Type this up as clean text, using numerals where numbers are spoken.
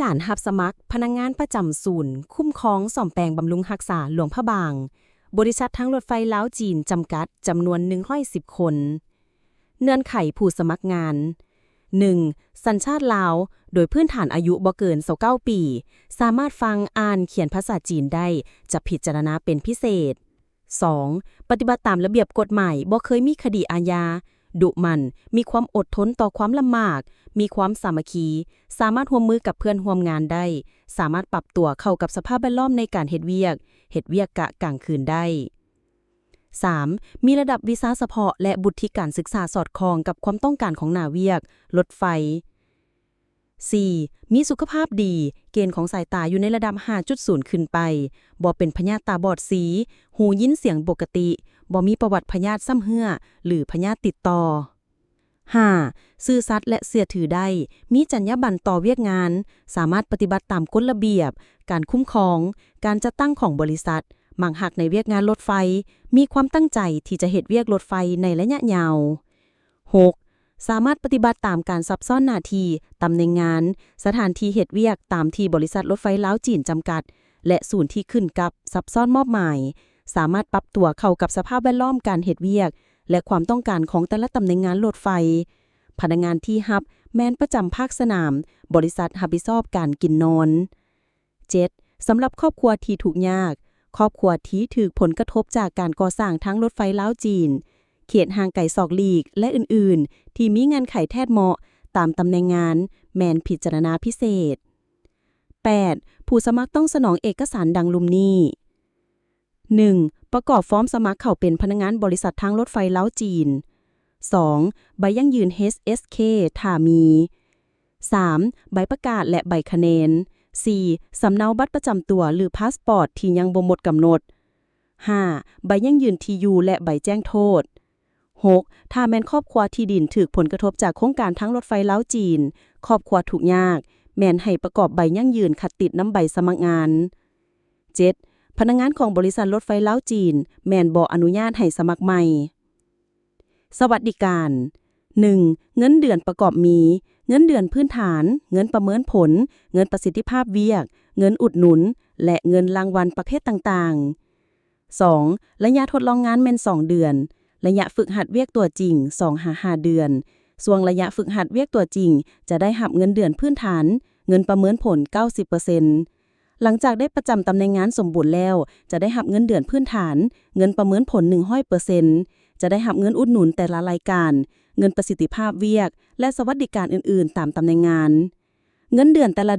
การรับสมัครพนักงานประจำศูนย์คุ้มครองซ่อมแปลงบำรุงรักษาหลวงพระบางบริษัททางรถไฟลาวจีนจำกัดจำนวน110คนเงื่อนไขผู้สมัครงาน 1. สัญชาติลาวโดยพื้นฐานอายุบ่เกิน29ปีสามารถฟังอ่านเขียนภาษาจีนได้จะพิจารณาเป็นพิเศษ 2. ปฏิบัติตามระเบียบกฎหมายบ่เคยมีคดีอาญาดุมันมีความอดทนต่อความลำบากมีความสามัคคีสามารถร่วมมือกับเพื่อนร่วมงานได้สามารถปรับตัวเข้ากับสภาพแวดล้อมในการเฮ็ดเวียกกะกลางคืนได้ 3. มีระดับวีซ่าเฉพาะและบุตรการศึกษาสอดคล้องกับความต้องการของหน้าเวียกรถไฟ 4. มีสุขภาพดีเกณฑ์ของสายตาอยู่ในระดับ 5.0 ขึ้นไปบ่เป็นพยาธิตาบอดสีหูยินเสียงปกติบ่มีประวัติพยาธิซ้ำเหื่อหรือพยาธิติดต่อ 5. ซื่อสัตย์และเชื่อถือได้มีจรรยาบรรณต่อเวียกงานสามารถปฏิบัติตามกฎระเบียบการคุ้มครองการจัดตั้งของบริษัทมักหักในเวียกงานรถไฟมีความตั้งใจที่จะเฮ็ดเวียกรถไฟในระยะยาว 6. สามารถปฏิบัติตามการซับซ้อนหน้าที่ตำแหน่งงานสถานที่เฮ็ดเวียกตามที่บริษัทรถไฟลาวจีนจำกัดและศูนย์ที่ขึ้นกับซับซ้อนมอบหมายสามารถปรับตัวเข้ากับสภาพแวดล้อมการเฮ็ดเวียกและความต้องการของแต่ละตำแหน่งงานรถไฟพนักงานที่รับแม่นประจำภาคสนามบริษัทรับผิดชอบการกินนอน 7. สำหรับครอบครัวที่ทุกข์ยากครอบครัวที่ถูกผลกระทบจากการก่อสร้างทางรถไฟลาวจีนเขตห่างไกลศอกลีกและอื่นๆที่มีเงื่อนไขแทดเหมาะตามตำแหน่งงานแม่นพิจารณาพิเศษ 8. ผู้สมัครต้องสนองเอกสารดังลุ่มนี้ 1. ประกอบฟอร์มสมัครเข้าเป็นพนักงานบริษัททางรถไฟลาวจีน 2. ใบยั่งยืน HSK ถ้ามี 3. ใบประกาศและใบคะแนน 4. สำเนาบัตรประจำตัวหรือพาสปอร์ตที่ยังบ่หมดกำหนด 5. ใบยั่งยืนที่อยู่และใบแจ้งโทษ 6. ถ้าแม่นครอบครัวที่ดินถูกผลกระทบจากโครงการทางรถไฟลาวจีนครอบครัวทุกข์ยากแม่นให้ประกอบใบยั่งยืนขัดติดน้ำใบสมัครงาน 7. พนักงานของบริษัทรถไฟลาวจีนแม่นบ่อนุญาตให้สมัครใหม่สวัสดิการ 1. เงินเดือนประกอบมีเงินเดือนพื้นฐานเงินประเมินผลเงินประสิทธิภาพเวียกเงินอุดหนุนและเงินรางวัลประเภทต่างๆ 2. ระยะทดลองงานแม่น2เดือนระยะฝึกหัดเวียกตัวจริง 2-5 เดือนส่วนระยะฝึกหัดเวียกตัวจริงจะได้รับเงินเดือนพื้นฐานเงินประเมินผล 90% หลังจากได้ประจำตำแหน่งงานสมบูรณ์แล้วจะได้รับเงินเดือนพื้นฐานเงินประเมินผล 100% จะได้รับเงินอุดหนุนแต่ละรายการเงินประสิทธิภาพเวียกและสวัสดิการอื่นๆตามตำแหน่งงานเงินเดือนแต่ละ